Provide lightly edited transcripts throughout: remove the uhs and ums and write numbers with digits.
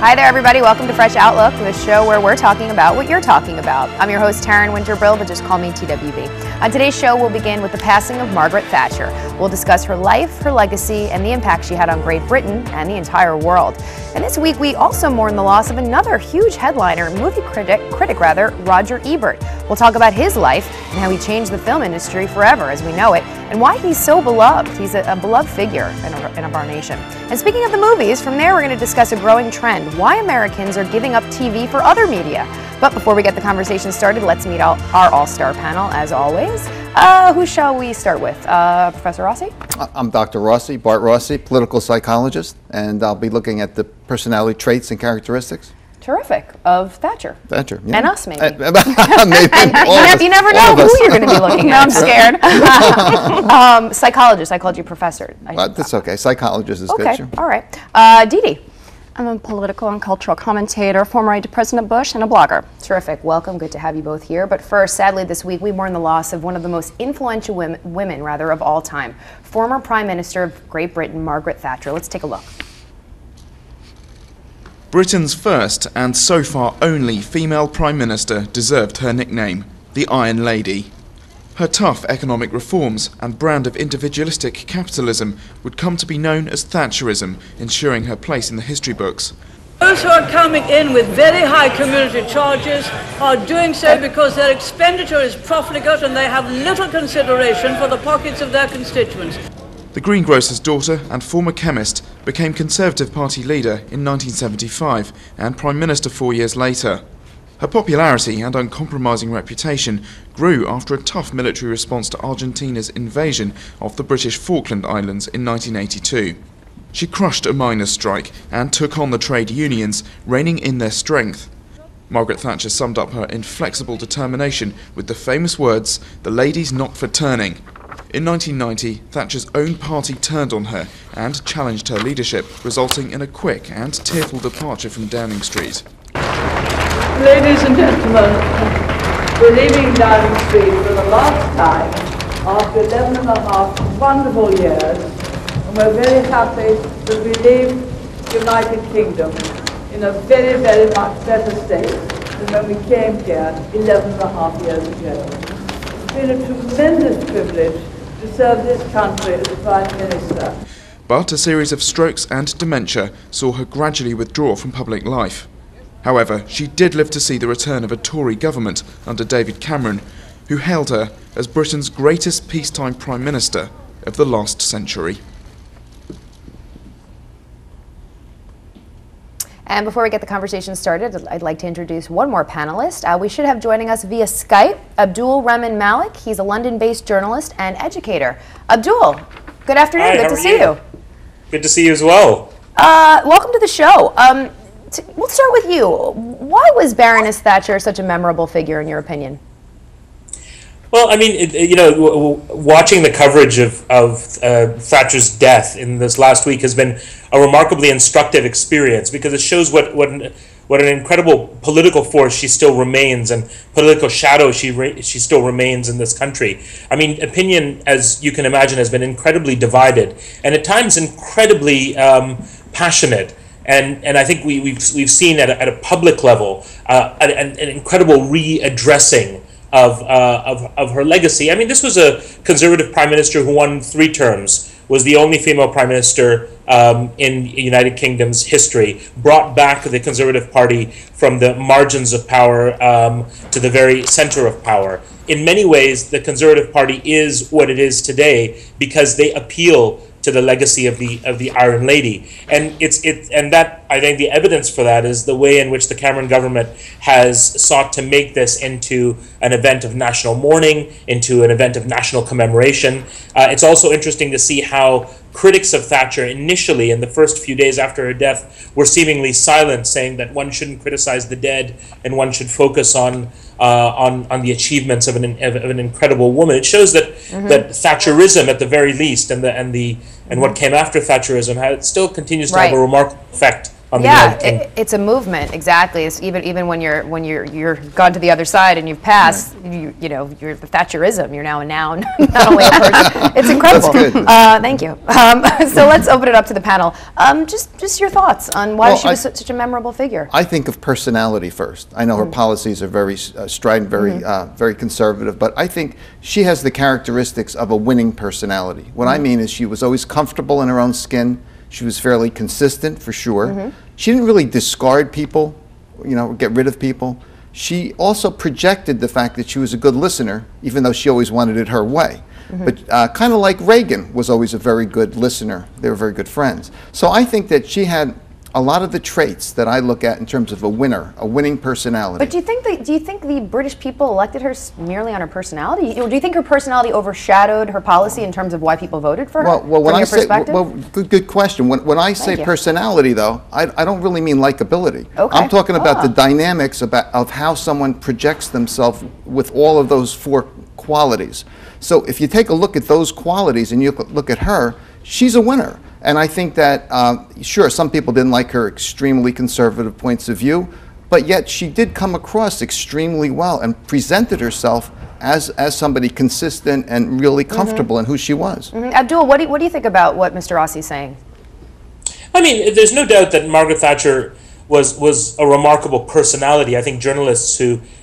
Hi there, everybody. Welcome to Fresh Outlook, the show where we're talking about what you're talking about. I'm your host, Taryn Winterbrill, but just call me TWB. On today's show, we'll begin with the passing of Margaret Thatcher. We'll discuss her life, her legacy, and the impact she had on Great Britain and the entire world. And this week, we also mourn the loss of another huge headliner, movie critic, Roger Ebert. We'll talk about his life and how he changed the film industry forever as we know it, and why he's so beloved. He's a beloved figure in our nation. And speaking of the movies, from there we're going to discuss a growing trend, why Americans are giving up TV for other media. But before we get the conversation started, let's meet our all-star panel, as always. Who shall we start with? Professor Rossi? I'm Dr. Rossi, Bart Rossi, political psychologist, and I'll be looking at the personality traits and characteristics. Terrific. Of Thatcher. Thatcher, yeah. And us, maybe. Maybe. And you never know who you're going to be looking at. I'm scared. Psychologist. I called you professor. That's okay. Psychologist is good. Okay. Sure. All right. Dee Dee. I'm a political and cultural commentator, former aide to President Bush, and a blogger. Terrific. Welcome. Good to have you both here. But first, sadly, this week we mourn the loss of one of the most influential women of all time, former Prime Minister of Great Britain, Margaret Thatcher. Let's take a look. Britain's first and so far only female Prime Minister deserved her nickname, the Iron Lady. Her tough economic reforms and brand of individualistic capitalism would come to be known as Thatcherism, ensuring her place in the history books. Those who are coming in with very high community charges are doing so because their expenditure is profligate and they have little consideration for the pockets of their constituents. The greengrocer's daughter and former chemist became Conservative Party leader in 1975 and Prime Minister 4 years later. Her popularity and uncompromising reputation grew after a tough military response to Argentina's invasion of the British Falkland Islands in 1982. She crushed a miners' strike and took on the trade unions, reining in their strength. Margaret Thatcher summed up her inflexible determination with the famous words, "The lady's not for turning." In 1990, Thatcher's own party turned on her and challenged her leadership, resulting in a quick and tearful departure from Downing Street. Ladies and gentlemen, we're leaving Downing Street for the last time after 11 and a half wonderful years, and we're very happy that we leave the United Kingdom in a very, very much better state than when we came here 11 and a half years ago. It's been a tremendous privilege to serve this country as Prime Minister. But a series of strokes and dementia saw her gradually withdraw from public life. However, she did live to see the return of a Tory government under David Cameron, who hailed her as Britain's greatest peacetime Prime Minister of the last century. And before we get the conversation started, I'd like to introduce one more panelist. We should have joining us via Skype, Abdul Rahman Malik. He's a London-based journalist and educator. Abdul, good afternoon. Hi, good to see you. Good to see you as well. Welcome to the show. We'll start with you. Why was Baroness Thatcher such a memorable figure, in your opinion? Well, I mean, watching the coverage of Thatcher's death in this last week has been a remarkably instructive experience because it shows what an incredible political force she still remains and political shadow she still remains in this country. I mean, opinion, as you can imagine, has been incredibly divided and at times incredibly passionate. And I think we've seen at a public level an incredible readdressing of her legacy. I mean, this was a Conservative Prime Minister who won 3 terms, was the only female Prime Minister in United Kingdom's history, brought back the Conservative Party from the margins of power to the very center of power. In many ways, the Conservative Party is what it is today because they appeal to the legacy of the Iron Lady, and that I think the evidence for that is the way in which the Cameron government has sought to make this into an event of national mourning, into an event of national commemoration. It's also interesting to see how critics of Thatcher initially, in the first few days after her death, were seemingly silent, saying that one shouldn't criticize the dead and one should focus on the achievements of an incredible woman. It shows that that Thatcherism, at the very least, and what came after Thatcherism, still continues to have a remarkable effect on the Yeah, United Kingdom. it's a movement, exactly. It's even when you're gone to the other side and you've passed, you know, you're the Thatcherism. You're now a noun, not only a person. It's incredible. That's good. Thank you. So let's open it up to the panel. Just your thoughts on why she was such a memorable figure. I think of personality first. I know her policies are very strident, very conservative, but I think she has the characteristics of a winning personality. What I mean is she was always comfortable in her own skin. She was fairly consistent, for sure. She didn't really discard people, you know, get rid of people. She also projected the fact that she was a good listener, even though she always wanted it her way. But kind of like Reagan was always a very good listener. They were very good friends. So I think that she had a lot of the traits that I look at in terms of a winner, a winning personality. But do you think the British people elected her merely on her personality? Or do you think her personality overshadowed her policy in terms of why people voted for her? Well, when from I your say, perspective? good question. When I say you. personality, though, I don't really mean likability. Okay. I'm talking about the dynamics of how someone projects themselves with all of those 4 qualities. So if you take a look at those qualities and you look at her, she's a winner. And I think that, sure, some people didn't like her extremely conservative points of view, but yet she did come across extremely well and presented herself as somebody consistent and really comfortable in who she was. Abdul, what do you think about what Mr. Rossi's saying? I mean, there's no doubt that Margaret Thatcher was a remarkable personality. I think journalists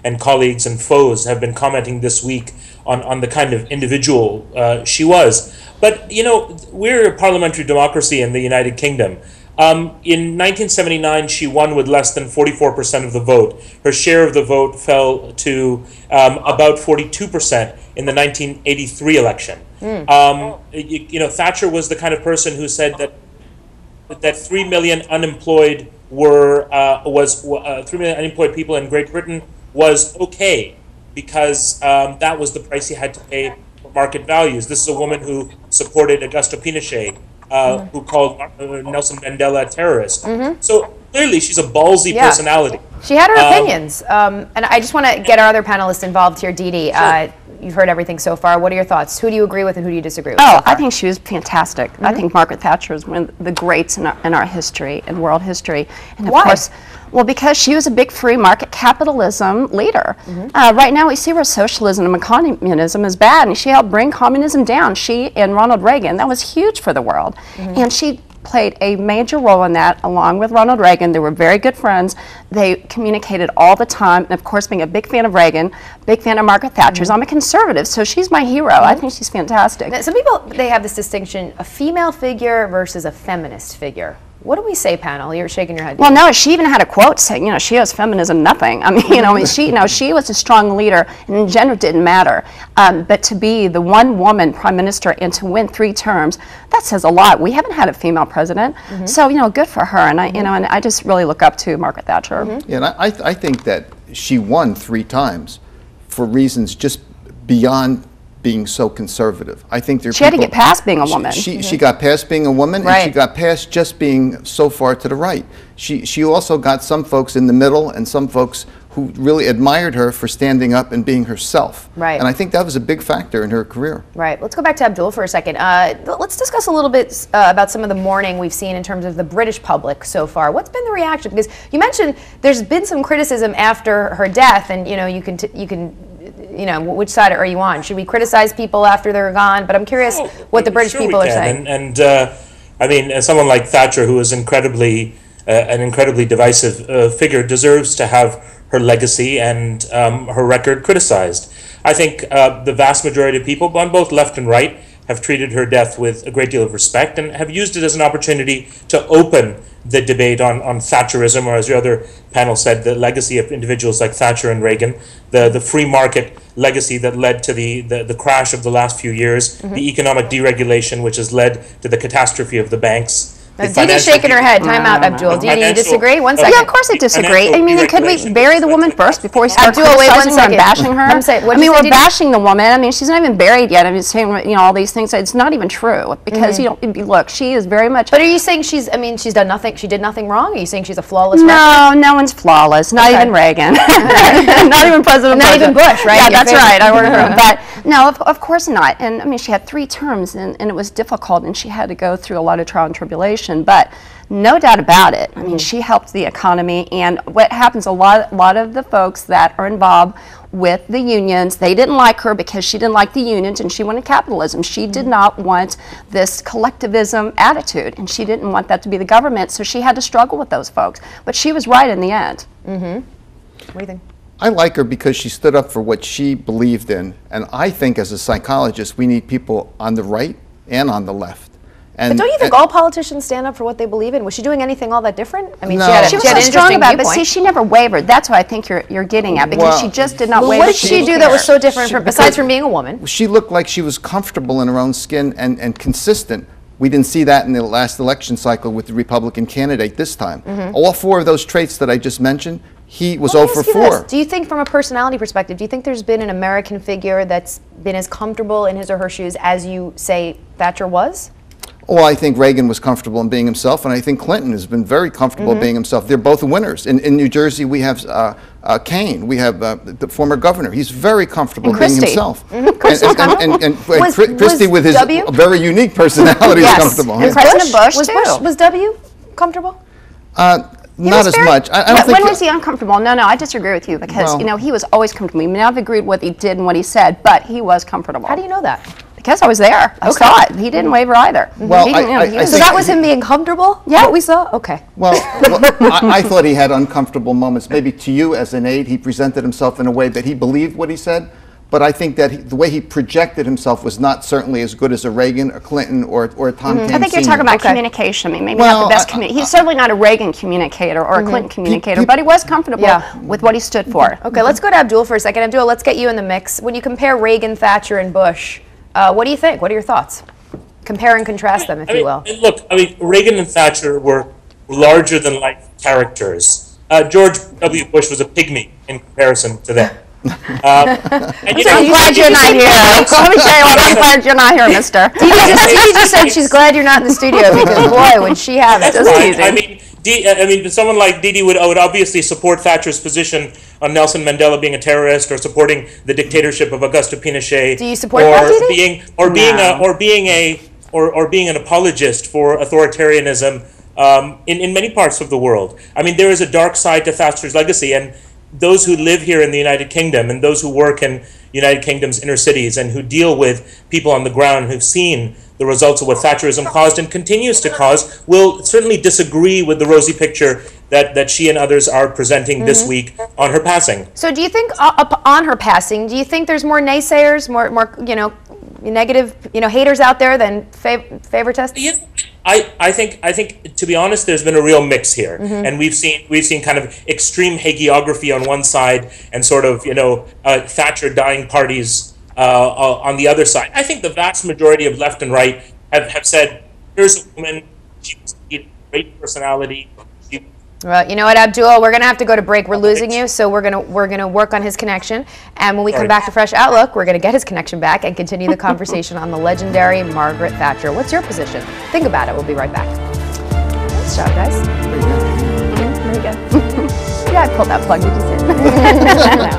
and colleagues and foes have been commenting this week on the kind of individual she was. But, you know, we're a parliamentary democracy in the United Kingdom. In 1979, she won with less than 44% of the vote. Her share of the vote fell to about 42% in the 1983 election. You know, Thatcher was the kind of person who said that 3 million unemployed 3 million unemployed people in Great Britain was okay, because that was the price he had to pay for market values. This is a woman who supported Augusto Pinochet, who called Nelson Mandela a terrorist. So clearly she's a ballsy personality. She had her opinions. And I just want to get our other panelists involved here. Dee, you've heard everything so far. What are your thoughts? Who do you agree with and who do you disagree with? Oh, I think she was fantastic. I think Margaret Thatcher is one of the greats in our history and world history. And of course, well, because she was a big free market capitalism leader. Right now we see where socialism and communism is bad, and she helped bring communism down. She and Ronald Reagan, that was huge for the world. And she played a major role in that, along with Ronald Reagan. They were very good friends. They communicated all the time. And of course, being a big fan of Reagan, big fan of Margaret Thatcher. I'm a conservative, so she's my hero. I think she's fantastic. Now, some people, they have this distinction, a female figure versus a feminist figure. What do we say, panel? You're shaking your head. Well, no, she even had a quote saying, you know, she owes feminism nothing. I mean, you know, she was a strong leader, and gender didn't matter. But to be the one woman prime minister and to win 3 terms, that says a lot. We haven't had a female president, so you know, good for her. And I just really look up to Margaret Thatcher. Yeah, and I think that she won 3 times for reasons just beyond being so conservative. I think there she had to get past being a woman. She got past being a woman, and she got past just being so far to the right. She also got some folks in the middle and some folks who really admired her for standing up and being herself. And I think that was a big factor in her career. Let's go back to Abdul for a second. Let's discuss a little bit about some of the mourning we've seen in terms of the British public so far. What's been the reaction? Because you mentioned there's been some criticism after her death, and you know, you can you know, which side are you on? Should we criticize people after they're gone? But I'm curious what the British people are saying. And I mean, someone like Thatcher, who is an incredibly divisive figure, deserves to have her legacy and her record criticized. I think the vast majority of people, on both left and right, have treated her death with a great deal of respect and have used it as an opportunity to open the debate on Thatcherism, or as your other panel said, the legacy of individuals like Thatcher and Reagan, the free market legacy that led to the crash of the last few years, the economic deregulation which has led to the catastrophe of the banks. Didi's shaking her head. Time out, Abdul. Didi, you disagree? 1 second. Yeah, of course I disagree. I mean, could we bury the woman first before we start criticizing her and bashing her? I mean, we're bashing the woman. I mean, she's not even buried yet. I mean, saying, you know, all these things. It's not even true, because you know, look, she is very much. But are you saying she's done nothing? She did nothing wrong? Are you saying she's a flawless? No, no one's flawless. Not even Reagan. Not even President. Not even Bush, right? Yeah, that's right. I ordered her. No, of course not. And I mean, she had 3 terms, and it was difficult, and she had to go through a lot of trial and tribulation. But no doubt about it. I mean, she helped the economy. And what happens, a lot of the folks that are involved with the unions, they didn't like her because she didn't like the unions, and she wanted capitalism. She did not want this collectivism attitude, and she didn't want that to be the government. So she had to struggle with those folks. But she was right in the end. What do you think? I like her because she stood up for what she believed in. And I think as a psychologist, we need people on the right and on the left. But don't you think all politicians stand up for what they believe in? Was she doing anything all that different? I mean, No. she She was had so an strong interesting about it, but viewpoint. see, she never wavered. That's what I think you're getting at, because Well, she just did not Well, waver. what did she do that was so different, besides from being a woman? She looked like she was comfortable in her own skin and consistent. We didn't see that in the last election cycle with the Republican candidate this time. All 4 of those traits that I just mentioned, he was Let me 0 ask for you this. 4. Do you think, from a personality perspective, do you think there's been an American figure that's been as comfortable in his or her shoes as you say Thatcher was? Well, I think Reagan was comfortable in being himself, and I think Clinton has been very comfortable being himself. They're both winners. In New Jersey, we have Kane. We have the former governor. He's very comfortable And being Christie. himself. Christie's And Was- Christie, with his W? very unique personality, Yes. is comfortable. And Yeah. President Bush, was too. Was W comfortable? Not as very- much. I don't think. When was he uncomfortable? No, I disagree with you, because Well- you know, he was always comfortable. We may not have agreed with what he did and what he said, but he was comfortable. How do you know that? Because I was there. I saw it. He didn't waver either. Well, He didn't, you know, I he was- So think that was him being comfortable? Yeah. What we saw? Okay. Well, I thought he had uncomfortable moments. Maybe to you as an aide, he presented himself in a way that he believed what he said. But I think that the way he projected himself was not certainly as good as a Reagan, a Clinton, or a Tom Kenny I think you're Sr. talking about Okay. communication. I mean, maybe Well, not the best He's certainly not a Reagan communicator or a Clinton communicator, but he was comfortable Yeah. with what he stood for. Okay, let's go to Abdul for a second. Abdul, let's get you in the mix. When you compare Reagan, Thatcher, and Bush, what do you think? What are your thoughts? Compare and contrast them, if you will. Look, I mean, Reagan and Thatcher were larger-than-life characters. George W. Bush was a pygmy in comparison to them. And, you know, I'm glad you're not here. Let me tell you what, I'm glad you're not here, mister. Dee just said she's glad you're not in the studio, because boy, would she have it. That's fine. I mean, someone like Didi would obviously support Thatcher's position on Nelson Mandela being a terrorist, or supporting the dictatorship of Augusto Pinochet. Do you support that, Didi? Being an apologist for authoritarianism in many parts of the world. I mean, there is a dark side to Thatcher's legacy, and those who live here in the United Kingdom and those who work in United Kingdom's inner cities and who deal with people on the ground who've seen the results of what Thatcherism caused and continues to cause will certainly disagree with the rosy picture that she and others are presenting this week on her passing. So do you think, on her passing, do you think there's more naysayers, more negative, haters out there than favoritists? Yeah, I think to be honest, there's been a real mix here, and we've seen kind of extreme hagiography on one side and sort of Thatcher dying parties on the other side. I think the vast majority of left and right have said, here's a woman, she was a great personality. Well, you know what, Abdul, we're going to have to go to break. We're losing you, so we're gonna work on his connection. And when we come back to Fresh Outlook, we're going to get his connection back and continue the conversation on the legendary Margaret Thatcher. What's your position? Think about it. We'll be right back. Nice job, guys. Very good. Yeah, I pulled that plug. Did you see it?